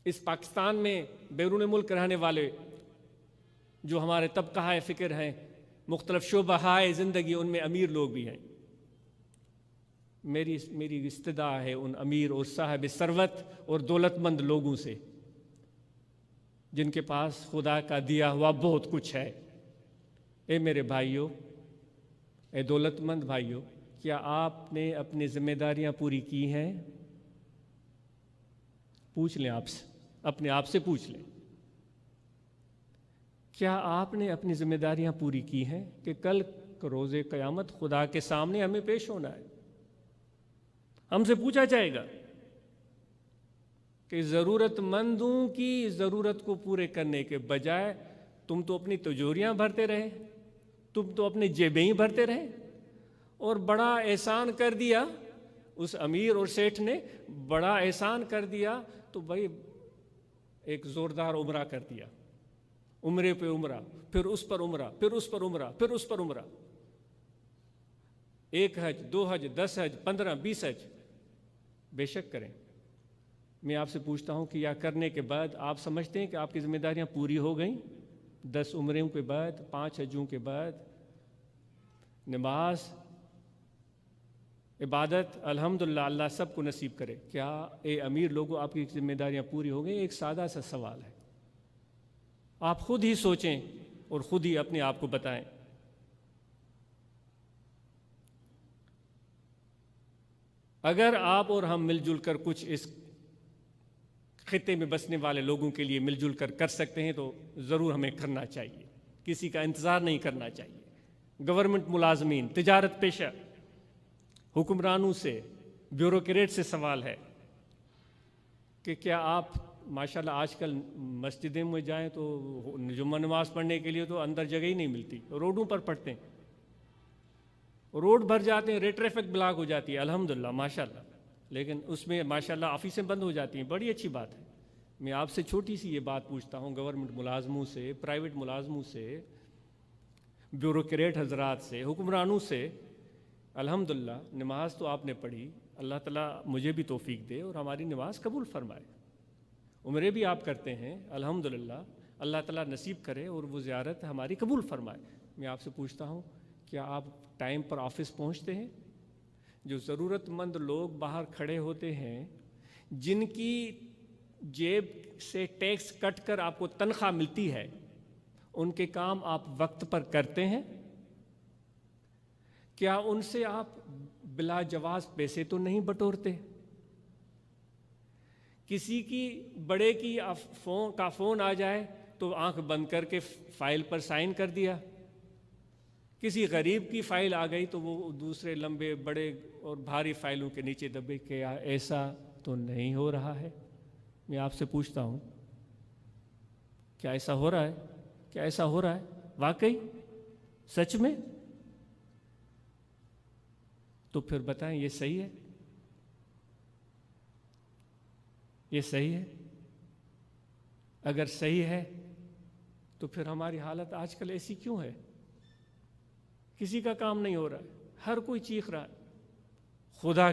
اس پاکستان میں بیرون ملک رہنے والے جو ہمارے طبقہ فکر ہیں، مختلف شعبہ زندگی، ان میں امیر لوگ بھی ہیں۔ میری استدعا ہے ان امیر اور صاحب ثروت اور دولت مند لوگوں سے جن کے پاس خدا کا دیا ہوا بہت کچھ ہے۔ اے میرے بھائیوں، اے دولت مند بھائیوں، کیا آپ نے اپنی ذمہ داریاں پوری کی ہیں؟ پوچھ لیں آپ سے، اپنے آپ سے پوچھ لیں، کیا آپ نے اپنی ذمہ داریاں پوری کی ہیں؟ کہ کل روز قیامت خدا کے سامنے ہمیں پیش ہونا ہے، ہم سے پوچھا جائے گا کہ ضرورت مندوں کی ضرورت کو پورے کرنے کے بجائے تم تو اپنی تجوریاں بھرتے رہے، تم تو اپنی جیبیں ہی بھرتے رہے، اور بڑا احسان کر دیا اس امیر اور سیٹھ نے، بڑا احسان کر دیا تو بھائی ایک زوردار عمرہ کر دیا، عمرے پہ عمرہ، پھر اس پر عمرہ، پھر اس پر عمرہ، پھر اس پر عمرہ، 1 حج، 2 حج، 10 حج، 15، 20 حج، بے شک کریں۔ میں آپ سے پوچھتا ہوں کہ یا کرنے کے بعد آپ سمجھتے ہیں کہ آپ کی ذمہ داریاں پوری ہو گئیں؟ 10 عمروں کے بعد، 5 حجوں کے بعد، نماز، عبادت، الحمدللہ اللہ سب کو نصیب کرے۔ کیا اے امیر لوگوں آپ کی ذمہ داریاں پوری ہو گئیں؟ ایک سادہ سا سوال ہے، آپ خود ہی سوچیں اور خود ہی اپنے آپ کو بتائیں۔ اگر آپ اور ہم مل جل کر کچھ اس خطے میں بسنے والے لوگوں کے لیے مل جل کر کر سکتے ہیں تو ضرور ہمیں کرنا چاہیے، کسی کا انتظار نہیں کرنا چاہیے۔ گورنمنٹ ملازمین، تجارت پیشہ، حکمرانوں سے، بیوروکریٹ سے سوال ہے کہ کیا آپ ماشاءاللہ آج کل مسجدیں میں جائیں تو جمعہ نماز پڑھنے کے لیے تو اندر جگہ ہی نہیں ملتی، روڈوں پر پڑھتے ہیں، روڈ بھر جاتے ہیں، ٹریفک بلاک ہو جاتی ہے، الحمدللہ ماشاءاللہ، لیکن اس میں ماشاءاللہ آفیسیں بند ہو جاتی ہیں، بڑی اچھی بات ہے۔ میں آپ سے چھوٹی سی یہ بات پوچھتا ہوں، گورنمنٹ ملازموں سے، پرائیویٹ ملازموں سے، بیوروکریٹ حضرات سے، حکمرانوں سے، الحمدللہ نماز تو آپ نے پڑھی، اللہ تعالیٰ مجھے بھی توفیق دے اور ہماری نماز قبول فرمائے۔ عمرے بھی آپ کرتے ہیں، الحمدللہ اللہ تعالیٰ نصیب کرے اور وہ زیارت ہماری قبول فرمائے۔ میں آپ سے پوچھتا ہوں، کیا آپ ٹائم پر آفس پہنچتے ہیں؟ جو ضرورت مند لوگ باہر کھڑے ہوتے ہیں، جن کی جیب سے ٹیکس کٹ کر آپ کو تنخواہ ملتی ہے، ان کے کام آپ وقت پر کرتے ہیں؟ کیا ان سے آپ بلا جواز پیسے تو نہیں بٹورتے؟ کسی کی بڑے کی فون آ جائے تو آنکھ بند کر کے فائل پر سائن کر دیا، کسی غریب کی فائل آ گئی تو وہ دوسرے لمبے بڑے اور بھاری فائلوں کے نیچے دبے، کیا ایسا تو نہیں ہو رہا ہے؟ میں آپ سے پوچھتا ہوں، کیا ایسا ہو رہا ہے؟ کیا ایسا ہو رہا ہے واقعی، سچ میں؟ تو پھر بتائیں یہ صحیح ہے؟ یہ صحیح ہے؟ اگر صحیح ہے تو پھر ہماری حالت آج کل ایسی کیوں ہے؟ کسی کا کام نہیں ہو رہا ہے، ہر کوئی چیخ رہا ہے۔ خدا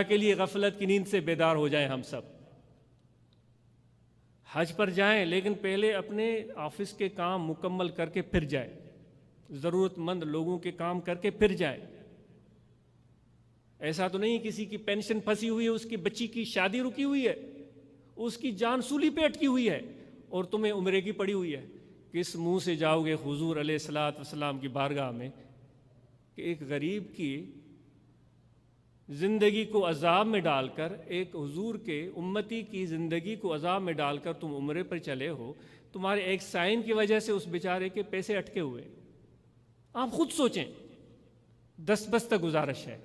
کے لیے غفلت کی نیند سے بیدار ہو جائیں ہم سب۔ حج پر جائیں لیکن پہلے اپنے آفس کے کام مکمل کر کے پھر جائیں، ضرورت مند لوگوں کے کام کر کے پھر جائیں۔ ایسا تو نہیں کسی کی پینشن پھنسی ہوئی ہے، اس کی بچی کی شادی رکی ہوئی ہے، اس کی جان سولی پہ اٹکی ہوئی ہے اور تمہیں عمرے کی پڑی ہوئی ہے۔ کس منہ سے جاؤ گے حضور علیہ الصلوۃ والسلام کی بارگاہ میں کہ ایک غریب کی زندگی کو عذاب میں ڈال کر، ایک حضور کے امتی کی زندگی کو عذاب میں ڈال کر تم عمرے پر چلے ہو، تمہارے ایک سائن کی وجہ سے اس بیچارے کے پیسے اٹکے ہوئے؟ آپ خود سوچیں، دستبستہ گزارش ہے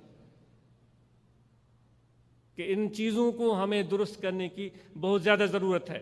کہ ان چیزوں کو ہمیں درست کرنے کی بہت زیادہ ضرورت ہے۔